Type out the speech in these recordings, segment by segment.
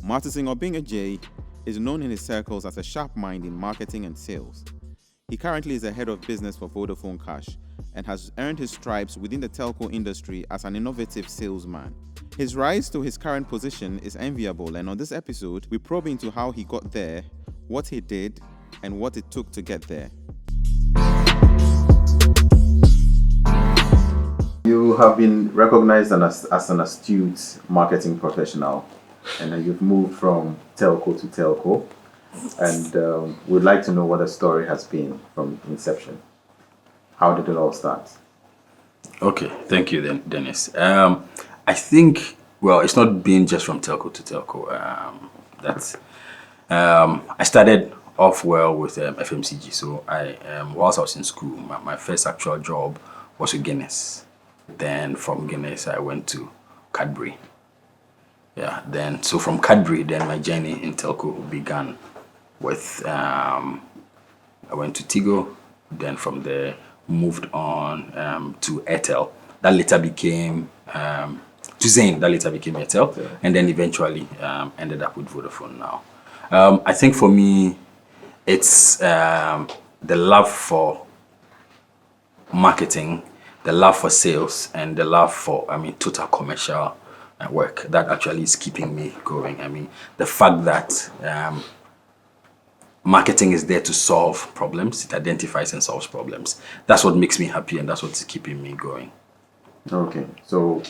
Martison Obeng Agyei is known in his circles as a sharp mind in marketing and sales. He currently is the head of business for Vodafone Cash and has earned his stripes within the telco industry as an innovative salesman. His rise to his current position is enviable, and on this episode, we probe into how he got there, what he did, and what it took to get there. You have been recognized as an astute marketing professional, and then you've moved from telco to telco, and we'd like to know what the story has been from inception. How did it all start? Okay, thank you, Dennis. I think, well, it's not been just from telco to telco. I started off well with FMCG. So whilst I was in school, my first actual job was with Guinness. Then from Guinness, I went to Cadbury. So from Cadbury, then my journey in telco began with, I went to Tigo. Then from there, moved on to Airtel. That later became, to Zain, that later became Airtel. Yeah. And then eventually ended up with Vodafone now. I think for me, it's the love for marketing, the love for sales, and the love for, total commercial work that actually is keeping me going. The fact that marketing is there to solve problems, it identifies and solves problems. That's what makes me happy, and that's what's keeping me going. Okay, so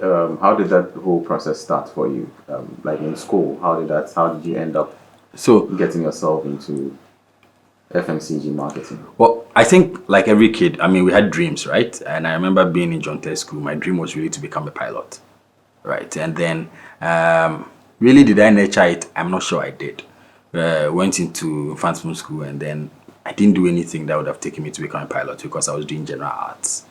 how did that whole process start for you? Like in school, how did you end up getting yourself into FMCG marketing? Well, I think like every kid, we had dreams, right? And I remember being in John Test school, my dream was really to become a pilot, right? And then really did I nurture it? I'm not sure I did. Went into fancy school, and then I didn't do anything that would have taken me to become a pilot because I was doing general arts.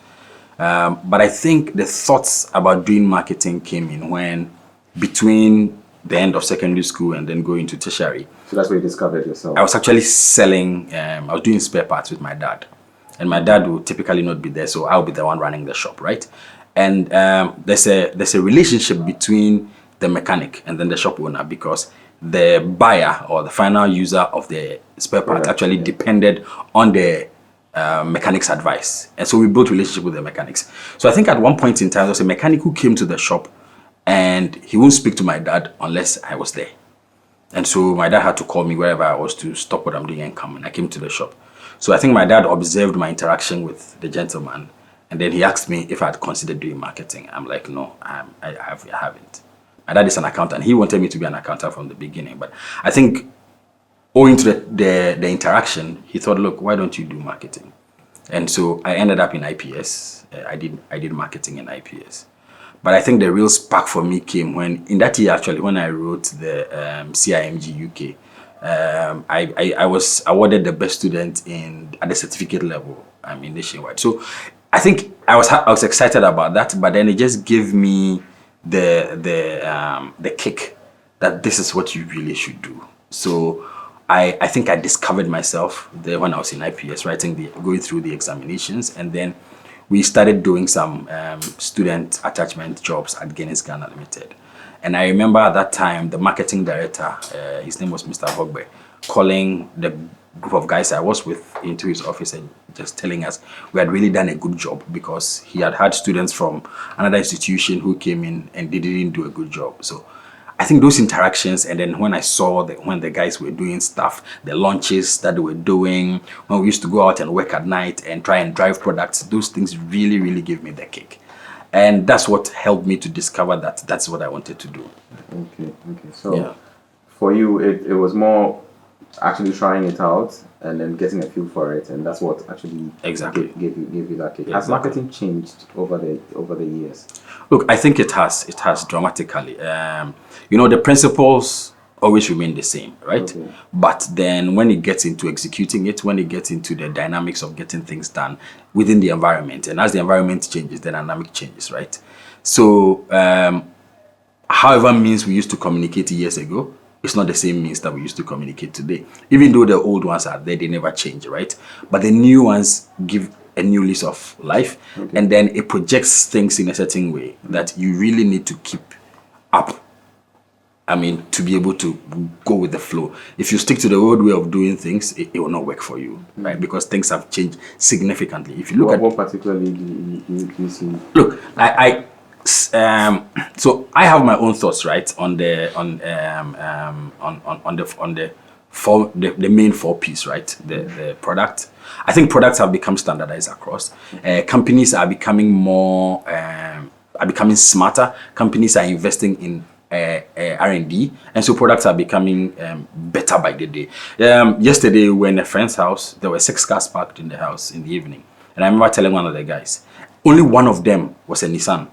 But I think the thoughts about doing marketing came in when between the end of secondary school and then going to tertiary. So that's where you discovered yourself? I was actually selling, I was doing spare parts with my dad. And my dad would typically not be there, so I'll be the one running the shop, right? And there's a relationship between the mechanic and then the shop owner, because the buyer or the final user of the spare part actually depended on the mechanic's advice. And so we built relationship with the mechanics. So I think at one point in time, there was a mechanic who came to the shop, and he wouldn't speak to my dad unless I was there. And so my dad had to call me wherever I was to stop what I'm doing and come. And I came to the shop. So I think my dad observed my interaction with the gentleman, and then he asked me if I had considered doing marketing. I'm like, no, I haven't. My dad is an accountant. He wanted me to be an accountant from the beginning. But I think owing to the interaction, he thought, look, why don't you do marketing? And so I ended up in IPS. I did marketing in IPS. But I think the real spark for me came when, in that year actually, when I wrote the CIMG UK, I was awarded the best student at the certificate level, nationwide. So I think I was excited about that, but then it just gave me the kick that this is what you really should do. So I think I discovered myself there when I was in IPS, going through the examinations, and then we started doing some student attachment jobs at Guinness Ghana Limited. And I remember at that time, the marketing director, his name was Mr. Hogbe, calling the group of guys I was with into his office and just telling us we had really done a good job, because he had students from another institution who came in and they didn't do a good job. So I think those interactions, and then when I saw when the guys were doing stuff, the launches that they were doing, when we used to go out and work at night and try and drive products, those things really, really gave me the kick. And that's what helped me to discover that that's what I wanted to do. Okay. So for you, it was more actually trying it out and then getting a feel for it, and that's what actually gave you that kick. Has marketing changed over the years? Look, I think it has dramatically. The principles always remain the same, right? Okay. But then when it gets into executing it, when it gets into the dynamics of getting things done within the environment, and as the environment changes, the dynamic changes, right? So however means we used to communicate years ago, it's not the same means that we used to communicate today. Even though the old ones are there, they never change, right? But the new ones give a new lease of life, and then it projects things in a certain way that you really need to keep up I mean, to be able to go with the flow. If you stick to the old way of doing things, it will not work for you, right? Because things have changed significantly. If you look what particularly do you see? Look, so I have my own thoughts, right, on the main four piece, right, the product. I think products have become standardized across. Companies are becoming are becoming smarter. Companies are investing in R&D, and so products are becoming better by the day. Yesterday, we were in a friend's house. There were 6 cars parked in the house in the evening, and I remember telling one of the guys, only one of them was a Nissan,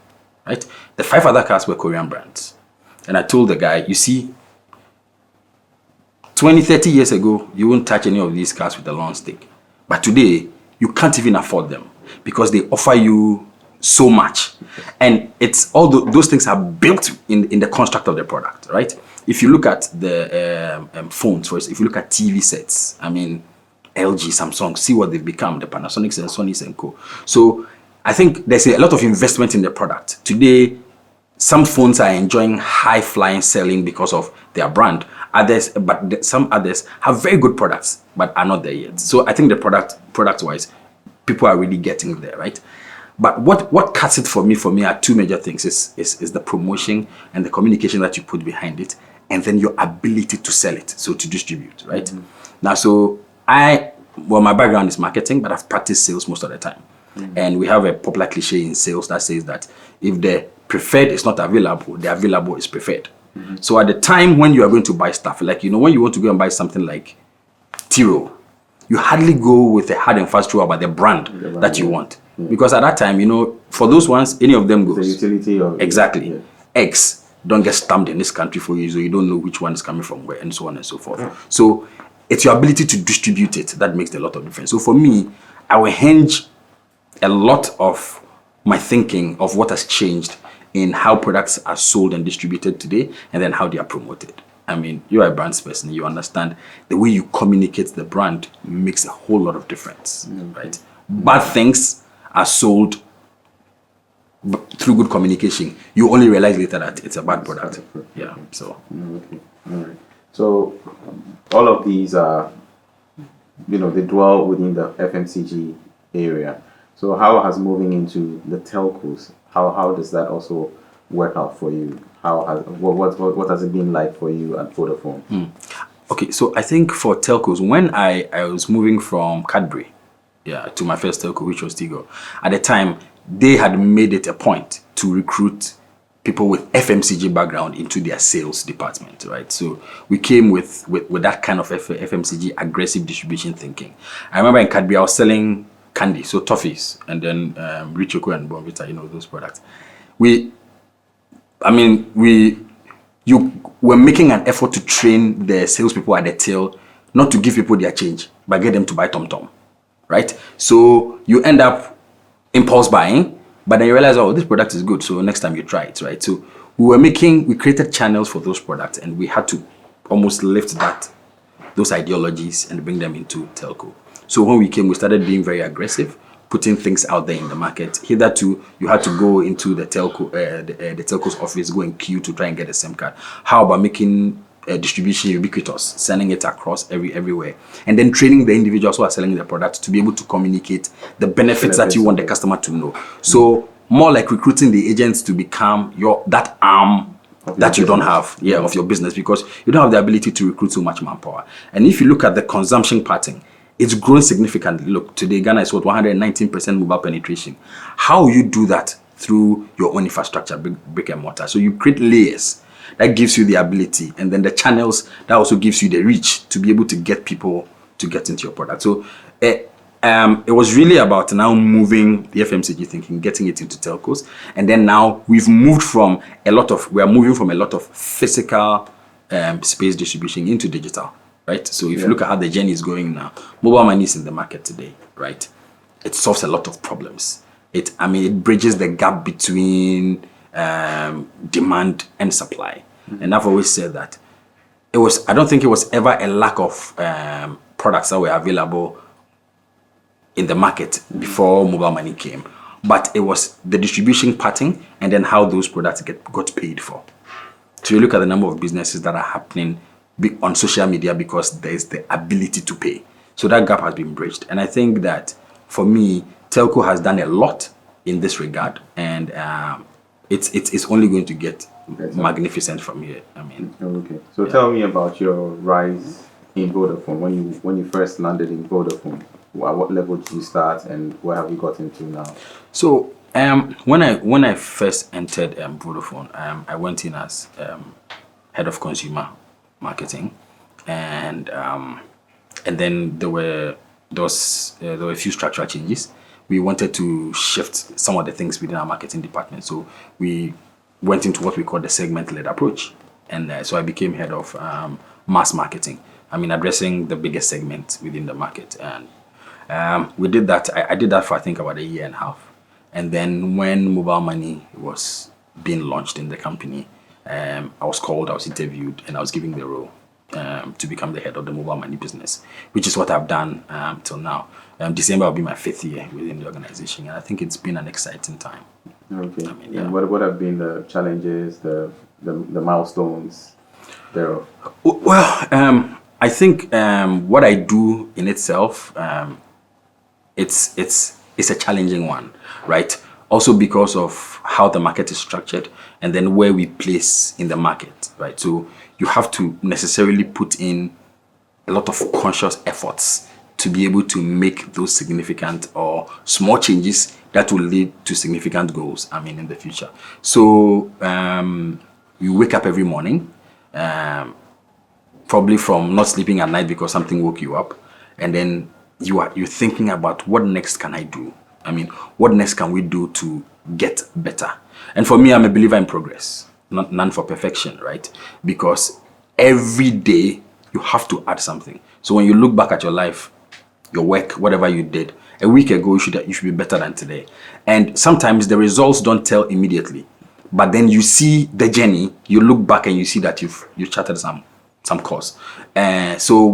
right? The 5 other cars were Korean brands, and I told the guy, you see, 20, 30 years ago, you wouldn't touch any of these cars with a long stick, but today you can't even afford them because they offer you so much, and it's all those things are built in the construct of the product, right? If you look at the phones, first, if you look at TV sets, I mean, LG, Samsung, see what they've become, the Panasonics and Sonys and co. So I think there's a lot of investment in the product today. Some phones are enjoying high flying selling because of their brand. Some others have very good products but are not there yet. So I think the product wise, people are really getting there, right? But what cuts it for me are 2 major things: is the promotion and the communication that you put behind it, and then your ability to sell it, so to distribute, right? Mm-hmm. Now, so my background is marketing, but I've practiced sales most of the time. Mm-hmm. And we have a popular cliche in sales that says that if the preferred is not available, the available is preferred. Mm-hmm. So at the time when you are going to buy stuff, like, when you want to go and buy something like Tiro, you hardly go with a hard and fast rule about the brand that you want. Yeah. Because at that time, for those ones, any of them goes. The utility of exactly. Yeah. X don't get stamped in this country for you, so you don't know which one is coming from where, and so on and so forth. Yeah. So it's your ability to distribute it that makes a lot of difference. So for me, I will hinge a lot of my thinking of what has changed in how products are sold and distributed today, and then how they are promoted. I mean, you're a brands person, you understand the way you communicate the brand makes a whole lot of difference, right? Bad things are sold through good communication. You only realize later that it's a bad product. Yeah, so. Okay, all right. So, all of these are, they dwell within the FMCG area. So how has moving into the telcos, how does that also work out for you? What has it been like for you at Vodafone? Okay, so I think for telcos, when I was moving from Cadbury, to my first telco, which was Tigo, at the time they had made it a point to recruit people with FMCG background into their sales department, right? So we came with that kind of FMCG aggressive distribution thinking. I remember in Cadbury I was selling candy, so toffees, and then Rich Choco and Bonvita, those products. You were making an effort to train the salespeople at the till not to give people their change, but get them to buy Tom Tom, right? So you end up impulse buying, but then you realize, this product is good, so next time you try it, right? So we created channels for those products, and we had to almost lift those ideologies and bring them into telco. So when we came, we started being very aggressive, putting things out there in the market. Hitherto, you had to go into the telco's office, go and queue to try and get a SIM card. How about making distribution ubiquitous, sending it across everywhere, and then training the individuals who are selling the product to be able to communicate the benefits that you want the customer to know. So more like recruiting the agents to become that arm that you don't have of your business, because you don't have the ability to recruit so much manpower. And if you look at the consumption pattern, it's grown significantly. Look, today Ghana is 119% mobile penetration. How you do that? Through your own infrastructure, brick and mortar. So you create layers that gives you the ability, and then the channels that also gives you the reach to be able to get people to get into your product. So it was really about now moving the FMCG thinking, getting it into telcos, and then now we are moving from a lot of physical space distribution into digital. Right. So if you look at how the journey is going now, mobile money is in the market today, right? It solves a lot of problems. It bridges the gap between demand and supply. Mm-hmm. And I've always said that I don't think it was ever a lack of products that were available in the market before mobile money came, but it was the distribution pattern and then how those products got paid for. So you look at the number of businesses that are happening on social media because there's the ability to pay. So that gap has been bridged. And I think that for me, telco has done a lot in this regard, and it's only going to get magnificent from here. I mean, okay. So tell me about your rise in Vodafone. When you first landed in Vodafone, at what level did you start, and where have you gotten to now? So when I first entered Vodafone, I went in as head of consumer marketing, and then there were a few structural changes. We wanted to shift some of the things within our marketing department, so we went into what we call the segment-led approach, and so I became head of mass marketing. I mean, addressing the biggest segment within the market, and we did that. I did that for I think about a year and a half. And then when mobile money was being launched in the company, I was called, I was interviewed, and I was given the role to become the head of the mobile money business, which is what I've done till now. December will be my 5th year within the organization, and I think it's been an exciting time. Okay. I mean, yeah. And what have been the challenges, the milestones thereof? Well, I think what I do in itself, it's a challenging one, right? Also because of how the market is structured and then where we place in the market, right? So you have to necessarily put in a lot of conscious efforts to be able to make those significant or small changes that will lead to significant goals, I mean, in the future. So you wake up every morning, probably from not sleeping at night because something woke you up, and then you're thinking about what next can I do? I mean, what next can we do to get better? And for me, I'm a believer in progress, none for perfection, right? Because every day you have to add something. So when you look back at your life, your work, whatever you did, a week ago, you should be better than today. And sometimes the results don't tell immediately, but then you see the journey, you look back and you see that you've charted some course. So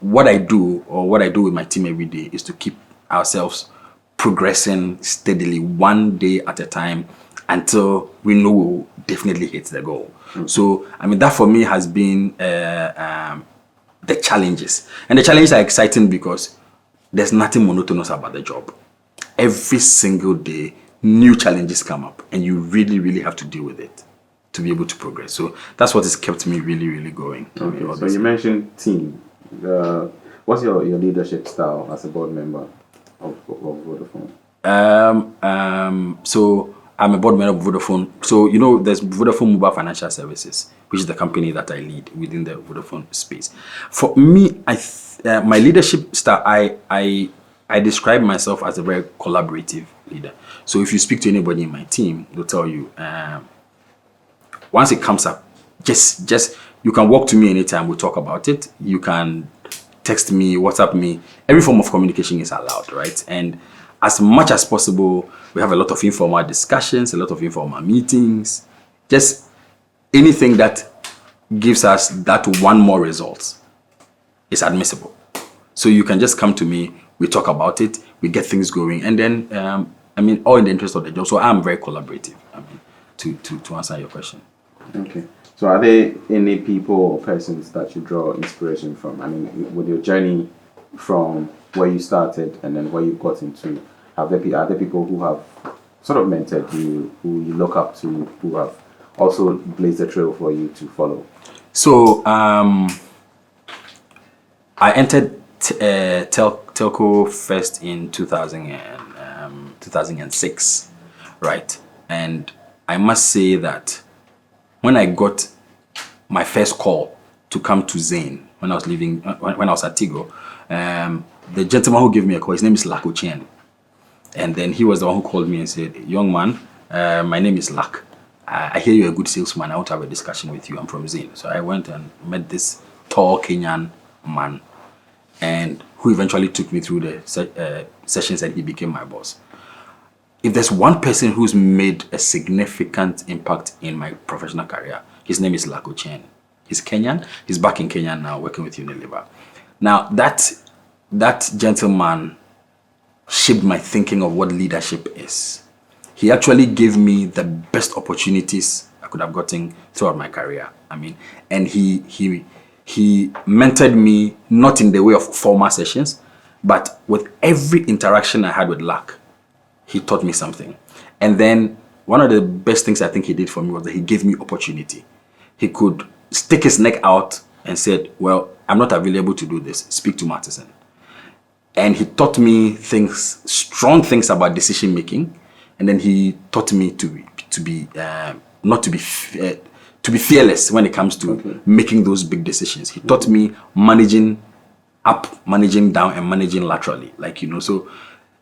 what I do with my team every day is to keep ourselves progressing steadily, one day at a time, until we know we'll definitely hit the goal. Mm-hmm. So, I mean, that for me has been the challenges. And the challenges are exciting because there's nothing monotonous about the job. Every single day, new challenges come up, and you really, really have to deal with it to be able to progress. So that's what has kept me really, really going. Okay, so you mentioned team. What's your leadership style as a board member of Vodafone? So I'm a board member of Vodafone. So, you know, there's Vodafone Mobile Financial Services, which is the company that I lead within the Vodafone space. For me, my leadership style, I describe myself as a very collaborative leader. So if you speak to anybody in my team, they'll tell you, once it comes up, just you can walk to me anytime, we'll talk about it. You can text me, WhatsApp me. Every form of communication is allowed, right? And as much as possible, we have a lot of informal discussions, a lot of informal meetings, just anything that gives us that one more results is admissible. So you can just come to me, we talk about it, we get things going, and then, I mean, all in the interest of the job. So I'm very collaborative, I mean, to answer your question. Okay. So are there any people or persons that you draw inspiration from? I mean, with your journey from where you started and then where you got into, are there people who have sort of mentored you, who you look up to, who have also blazed a trail for you to follow? So I entered telco first in 2006, right? And I must say that when I got my first call to come to Zain when I was leaving, when I was at Tigo, the gentleman who gave me a call, his name is Lako Chen. And then he was the one who called me and said, "Young man, my name is Lak. I hear you're a good salesman. I want to have a discussion with you. I'm from Zain." So I went and met this tall Kenyan man, and who eventually took me through the sessions, and he became my boss. If there's one person who's made a significant impact in my professional career, his name is Lako Chen. He's Kenyan. He's back in Kenya now, working with Unilever. Now, that gentleman shaped my thinking of what leadership is. He actually gave me the best opportunities I could could have gotten throughout my career. I mean, and he mentored me not in the way of formal sessions, but with every interaction I had with luck, he taught me something. And then one of the best things I think he did for me was that he gave me opportunity. He could stick his neck out and said, well, I'm not available to do this. Speak to Martison. And he taught me things, strong things about decision making. And then he taught me to be fearless when it comes to making those big decisions. He taught me managing up, managing down, and managing laterally. So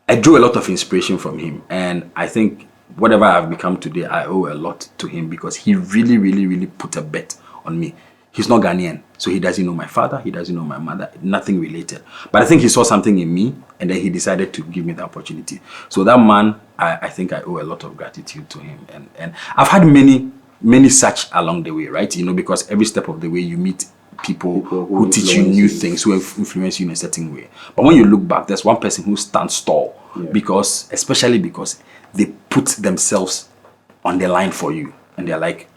I drew a lot of inspiration from him. And I think whatever I've become today, I owe a lot to him because he really, really, really put a bet on me. He's not Ghanaian, so he doesn't know my father, he doesn't know my mother, nothing related. But I think he saw something in me, and then he decided to give me the opportunity. So that man, I think I owe a lot of gratitude to him. And I've had many such along the way, right? Because every step of the way you meet people who teach you new things, who influence you in a certain way. But when you look back, there's one person who stands tall, especially because they put themselves on the line for you. And they're like,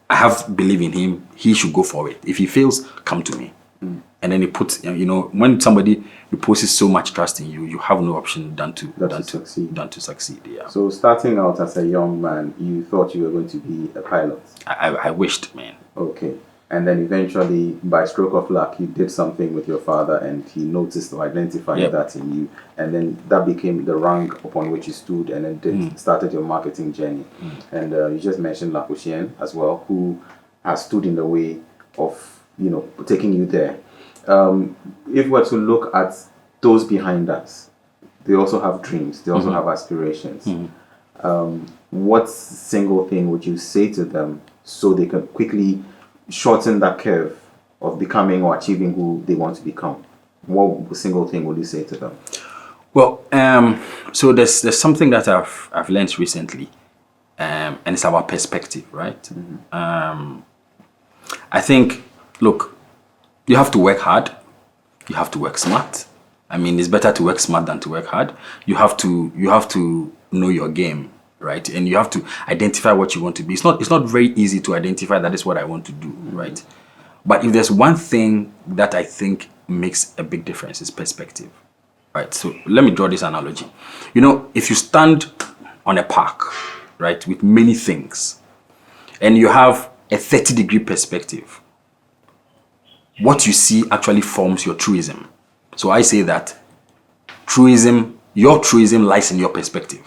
I have belief in him. He should go for it. If he fails, come to me. And then he puts, when somebody reposes so much trust in you, you have no option than to succeed. Yeah. So starting out as a young man, you thought you were going to be a pilot. I wished, man. Okay. And then eventually, by stroke of luck, you did something with your father and he noticed or identified that in you. And then that became the rank upon which you stood and then started your marketing journey. And you just mentioned Lapushien as well, who has stood in the way of, taking you there. If we're to look at those behind us, they also have dreams. They also have aspirations. What single thing would you say to them so they can quickly shorten that curve of becoming or achieving who they want to become? What single thing would you say to them? Well, so there's something that I've learned recently, and it's about perspective, right? I think, look, you have to work hard, you have to work smart. I mean, it's better to work smart than to work hard. You have to know your game, right? And you have to identify what you want to be. It's not very easy to identify that is what I want to do, right? But if there's one thing that I think makes a big difference, is perspective, right? So let me draw this analogy. If you stand on a park, right, with many things, and you have a 30-degree perspective, what you see actually forms your truism. So I say that your truism lies in your perspective.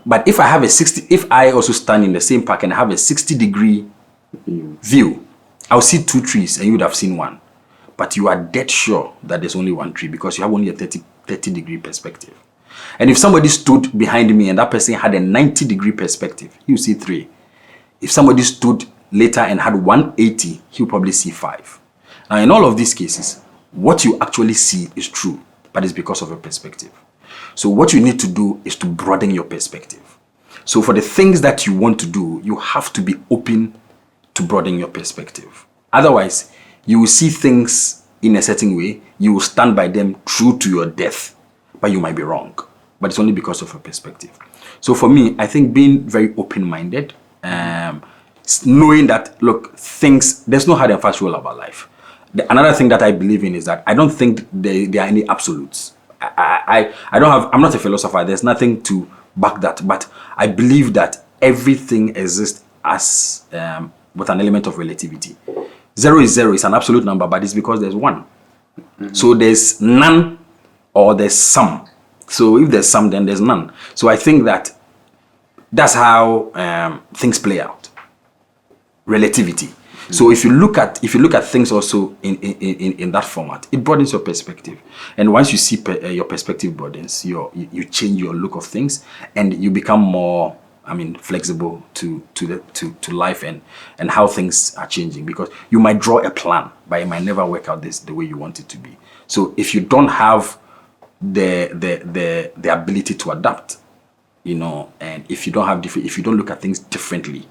But if I also stand in the same park and have a 60-degree view, I'll see two trees and you would have seen one. But you are dead sure that there's only one tree because you have only a 30-degree perspective. And if somebody stood behind me and that person had a 90-degree perspective, you see three. If somebody stood later and had 180, he'll probably see five. Now, in all of these cases, what you actually see is true, but it's because of your perspective. So what you need to do is to broaden your perspective. So for the things that you want to do, you have to be open to broaden your perspective. Otherwise, you will see things in a certain way, you will stand by them true to your death, but you might be wrong. But it's only because of your perspective. So for me, I think being very open-minded, knowing that, look, there's no hard and fast rule about life. Another thing that I believe in is that I don't think there are any absolutes. I'm not a philosopher. There's nothing to back that. But I believe that everything exists as with an element of relativity. 0 is 0. It's an absolute number, but it's because there's one. So there's none or there's some. So if there's some, then there's none. So I think that's how things play out. Relativity. So if you look at things also in that format, it broadens your perspective. And once you see your perspective broadens, you change your look of things, and you become more, flexible to life and how things are changing. Because you might draw a plan, but it might never work out the way you want it to be. So if you don't have the ability to adapt, and if you don't look at things differently,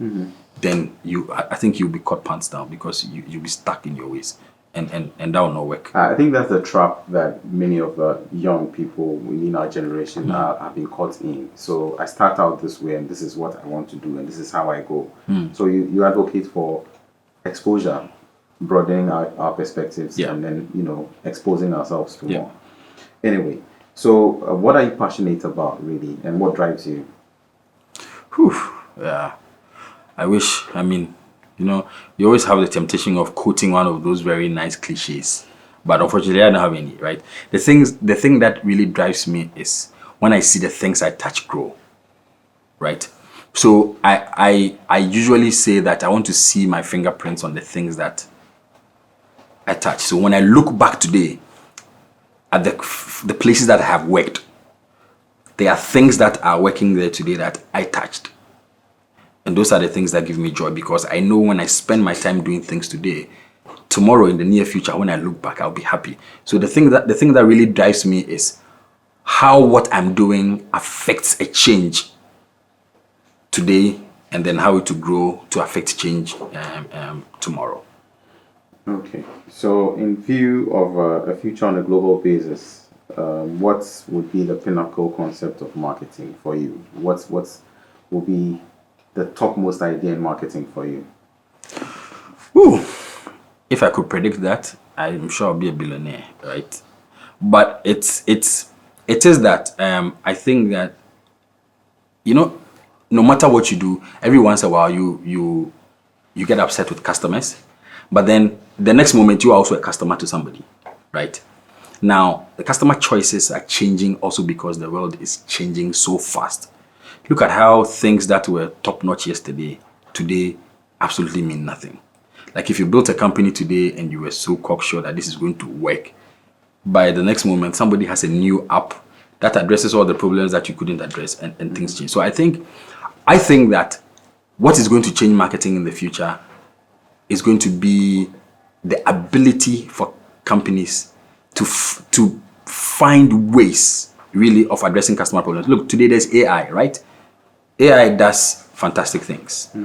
then I think you'll be caught pants down because you'll be stuck in your ways. and that will not work. I think that's the trap that many of the young people within our generation have been caught in. So I start out this way, and this is what I want to do, and this is how I go. So you advocate for exposure, broadening our perspectives, and then exposing ourselves to more. Anyway, so what are you passionate about really, and what drives you? Yeah, I wish. I mean, you always have the temptation of quoting one of those very nice cliches, but unfortunately, I don't have any. Right? The thing that really drives me is when I see the things I touch grow. Right? So I usually say that I want to see my fingerprints on the things that I touch. So when I look back today at the places that I have worked, there are things that are working there today that I touched. And those are the things that give me joy, because I know when I spend my time doing things today, tomorrow in the near future, when I look back, I'll be happy. So the thing that really drives me is how what I'm doing affects a change today, and then how it will grow to affect change tomorrow. Okay. So in view of a future on a global basis, what would be the pinnacle concept of marketing for you? What will be the topmost idea in marketing for you? Ooh, if I could predict that, I'm sure I'll be a billionaire, right? But it is that I think that no matter what you do, every once in a while you get upset with customers, but then the next moment you are also a customer to somebody, right? Now the customer choices are changing also because the world is changing so fast. Look at how things that were top-notch yesterday, today absolutely mean nothing. Like if you built a company today and you were so cocksure that this is going to work, by the next moment, somebody has a new app that addresses all the problems that you couldn't address, and things change. So I think that what is going to change marketing in the future is going to be the ability for companies to find ways really of addressing customer problems. Look, today there's AI, right? AI does fantastic things.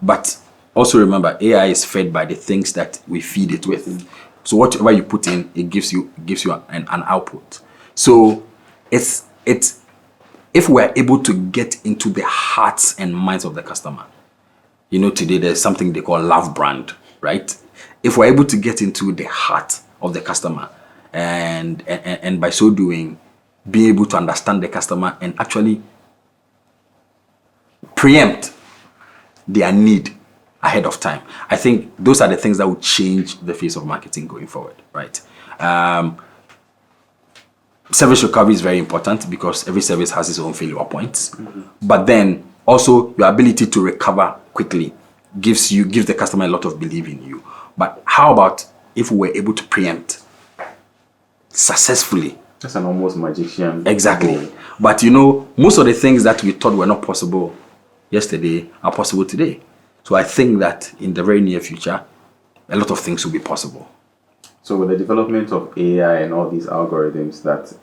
But also remember, AI is fed by the things that we feed it with. So whatever you put in, it gives you an output. So it's if we're able to get into the hearts and minds of the customer, today there's something they call love brand, right? If we're able to get into the heart of the customer and by so doing, be able to understand the customer and actually preempt their need ahead of time, I think those are the things that will change the face of marketing going forward, right? Service recovery is very important because every service has its own failure points. But then also your ability to recover quickly gives the customer a lot of belief in you. But how about if we were able to preempt successfully? That's an almost magician. Exactly. Goal. But most of the things that we thought were not possible yesterday are possible today. So I think that in the very near future, a lot of things will be possible. So with the development of AI and all these algorithms that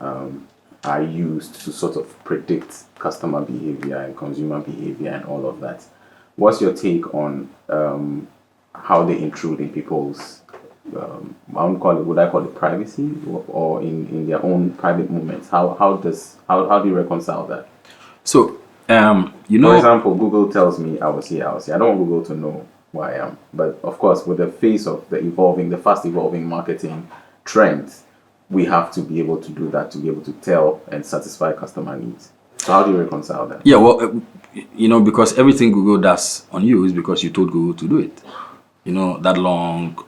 are used to sort of predict customer behavior and consumer behavior and all of that, what's your take on how they intrude in people's, would I call it privacy or in their own private moments? How do you reconcile that? So, For example, Google tells me I was here. I don't want Google to know who I am. But of course, with the face of the fast evolving marketing trends, we have to be able to do that, to be able to tell and satisfy customer needs. So how do you reconcile that? Yeah, well, because everything Google does on you is because you told Google to do it. That long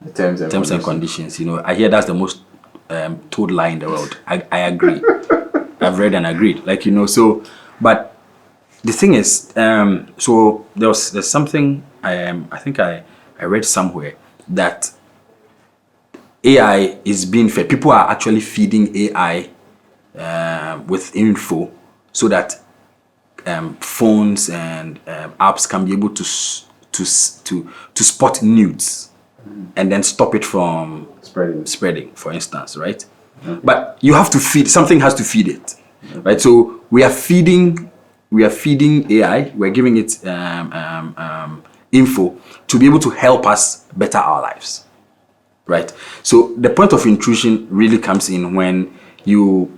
the terms and conditions. I hear that's the most told lie in the world. I agree. I've read and agreed. So, but the thing is, so there's something I think I read somewhere that AI is being fed. People are actually feeding AI with info so that phones and apps can be able to spot nudes and then stop it from spreading, for instance, right? Okay. But you have to feed, something has to feed it, right? So we are feeding AI, we're giving it info to be able to help us better our lives, right? So the point of intrusion really comes in when you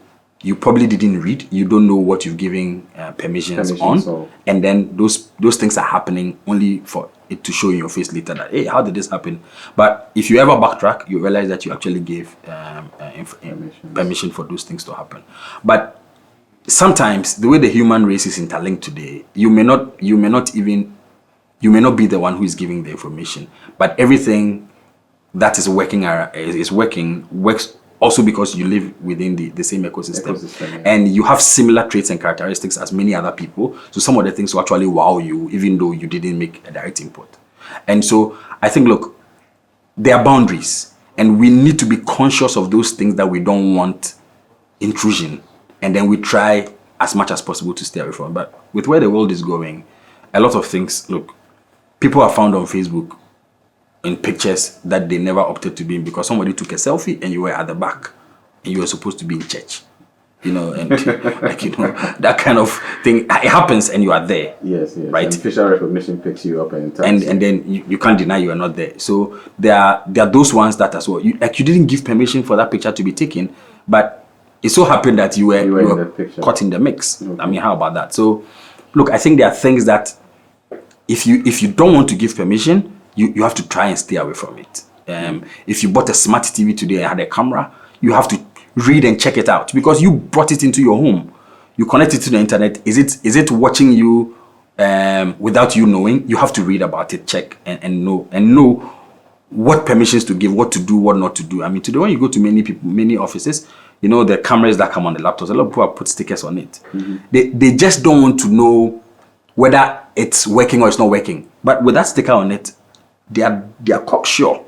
probably didn't read, you don't know what you've given permissions on, so. and then those things are happening only for it to show in your face later that, hey, how did this happen? But if you ever backtrack, you realize that you actually gave permission for those things to happen. But sometimes the way the human race is interlinked today, you may not be the one who is giving the information, but everything that is works also because you live within the same ecosystem, yeah. and you have similar traits and characteristics as many other people. So some of the things will actually wow you, even though you didn't make a direct input. And so I think, look, there are boundaries, and we need to be conscious of those things that we don't want intrusion, and then we try as much as possible to stay away from it. But with where the world is going, a lot of things, look, people are found on Facebook in pictures that they never opted to be in because somebody took a selfie and you were at the back and you were supposed to be in church, and that kind of thing. It happens and you are there. Yes. Right. And facial recognition picks you up and then you can't deny you are not there. So there are those ones that as well. You didn't give permission for that picture to be taken, but it so happened that you were caught in the mix. Okay. I mean, how about that? So look, I think there are things that if you don't want to give permission, you have to try and stay away from it. If you bought a smart TV today and had a camera, you have to read and check it out because you brought it into your home. You connect it to the internet. Is it watching you without you knowing? You have to read about it, check and know what permissions to give, what to do, what not to do. I mean, today when you go to many offices, the cameras that come on the laptops, a lot of people have put stickers on it. Mm-hmm. They just don't want to know whether it's working or it's not working. But with that sticker on it, they are cocksure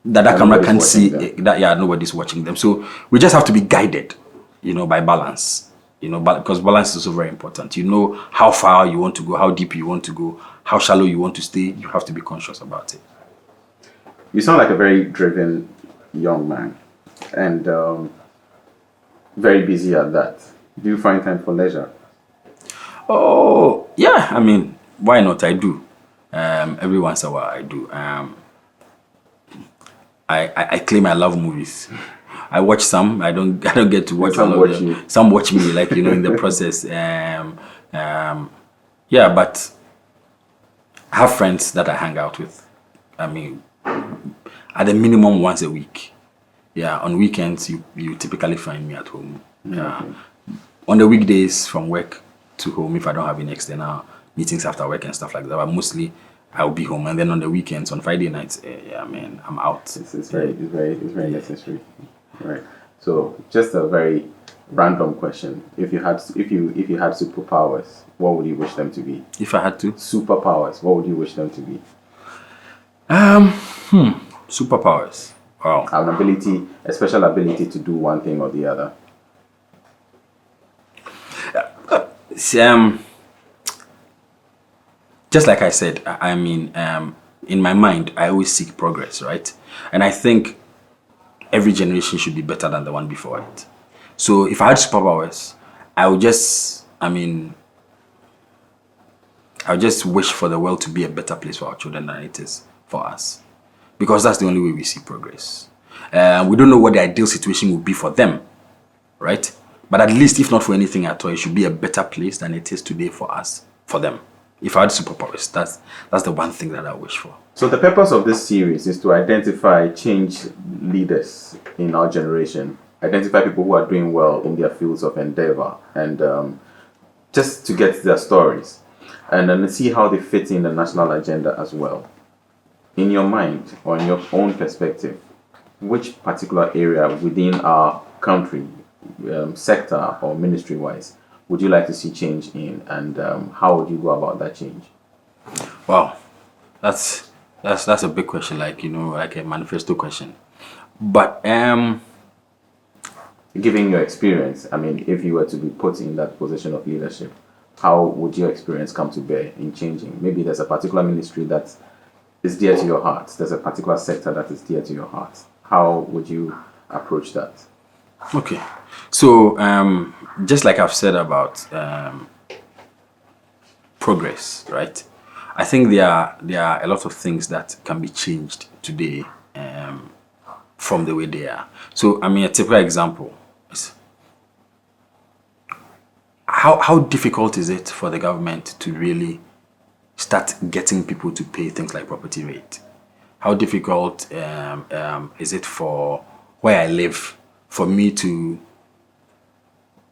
that camera can see that nobody's watching them. So we just have to be guided, by balance. Because balance is also very important. You know how far you want to go, how deep you want to go, how shallow you want to stay. You have to be conscious about it. You sound like a very driven young man, and very busy at that. Do you find time for leisure? Oh yeah, I mean, why not? I do. Every once in a while, I do. I claim I love movies. I watch some. I don't get to watch all of them. Some watch me, in the process. But I have friends that I hang out with. I mean, at the minimum once a week. Yeah, on weekends you typically find me at home. On the weekdays from work to home, if I don't have any external meetings after work and stuff like that, but mostly I'll be home. And then on the weekends, on Friday nights, I'm out. It's very necessary. Right. So just a very random question: If you had superpowers, what would you wish them to be? If I had to superpowers, what would you wish them to be? Superpowers. Wow. A special ability to do one thing or the other. Just like I said, I mean, in my mind, I always seek progress, right? And I think every generation should be better than the one before it. So if I had superpowers, I would just wish for the world to be a better place for our children than it is for us. Because that's the only way we see progress. We don't know what the ideal situation would be for them, right? But at least, if not for anything at all, it should be a better place than it is today for us, for them. If I had superpowers, that's the one thing that I wish for. So the purpose of this series is to identify change leaders in our generation, identify people who are doing well in their fields of endeavor, and just to get their stories, and then see how they fit in the national agenda as well. In your mind, or in your own perspective, which particular area within our country, sector or ministry-wise, would you like to see change in, and how would you go about that change? Wow, that's a big question, like a manifesto question. But given your experience, I mean, if you were to be put in that position of leadership, how would your experience come to bear in changing? Maybe there's a particular ministry that is dear to your heart. There's a particular sector that is dear to your heart. How would you approach that? Okay, so just like I've said about progress, right? I think there are a lot of things that can be changed today from the way they are. So, I mean, a typical example is how difficult is it for the government to really start getting people to pay things like property rate? How difficult is it for where I live for me to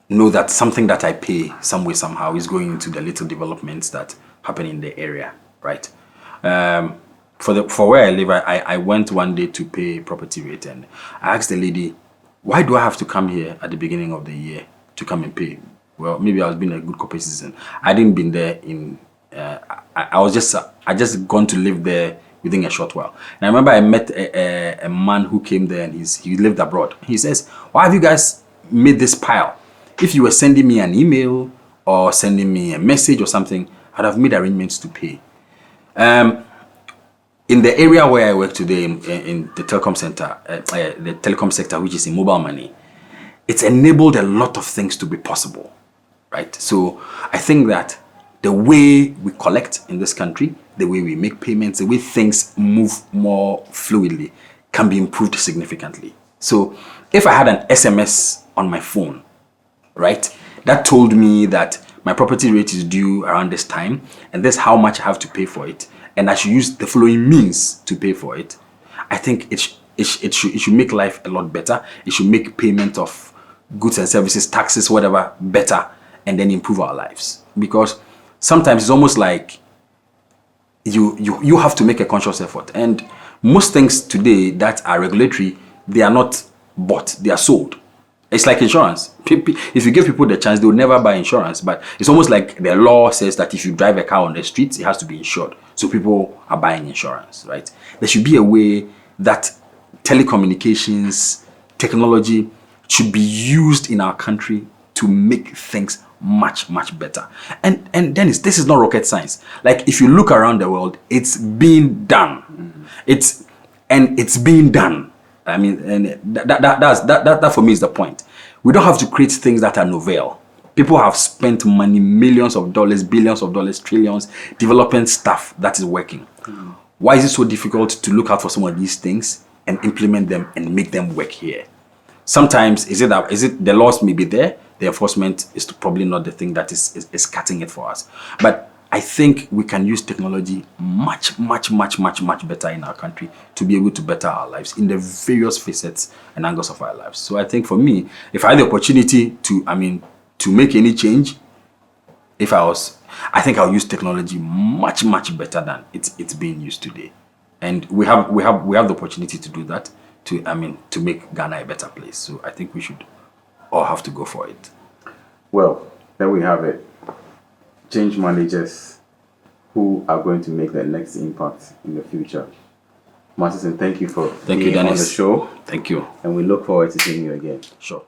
know that something that I pay some way, somehow is going into the little developments that happen in the area, right? For where I live, I went one day to pay property rate, and I asked the lady, why do I have to come here at the beginning of the year to come and pay? Well, maybe I was being a good corporate citizen. I didn't been there in, I just gone to live there within a short while. And I remember I met a man who came there, and he lived abroad. He says, why have you guys made this pile? If you were sending me an email or sending me a message or something, I'd have made arrangements to pay. In the area where I work today, in the telecom center, the telecom sector, which is in mobile money, it's enabled a lot of things to be possible, right? So I think that the way we collect in this country, the way we make payments, the way things move more fluidly can be improved significantly. So if I had an SMS on my phone, right, that told me that my property rate is due around this time, and this is how much I have to pay for it, and I should use the following means to pay for it, I think it should make life a lot better. It should make payment of goods and services, taxes, whatever, better, and then improve our lives. Because sometimes it's almost like you have to make a conscious effort. And most things today that are regulatory, they are not bought, they are sold. It's like insurance. If you give people the chance, they will never buy insurance. But it's almost like the law says that if you drive a car on the streets, it has to be insured. So people are buying insurance, right? There should be a way that telecommunications, technology should be used in our country to make things much, much better. And Dennis, this is not rocket science. Like, if you look around the world, it's being done. It's being done. I mean, and that for me is the point. We don't have to create things that are novel. People have spent money, millions of dollars, billions of dollars, trillions, developing stuff that is working. Why is it so difficult to look out for some of these things and implement them and make them work here? Sometimes is it the laws may be there, the enforcement is probably not the thing that is cutting it for us. But I think we can use technology much, much, much, much, much better in our country to be able to better our lives in the various facets and angles of our lives. So I think for me, if I had the opportunity to make any change, I think I'll use technology much, much better than it's being used today. And we have the opportunity to do that to make Ghana a better place. So I think we should all have to go for it. Well, there we have it. Change managers who are going to make the next impact in the future. Martison, thank you for being on the show. Thank you. And we look forward to seeing you again. Sure.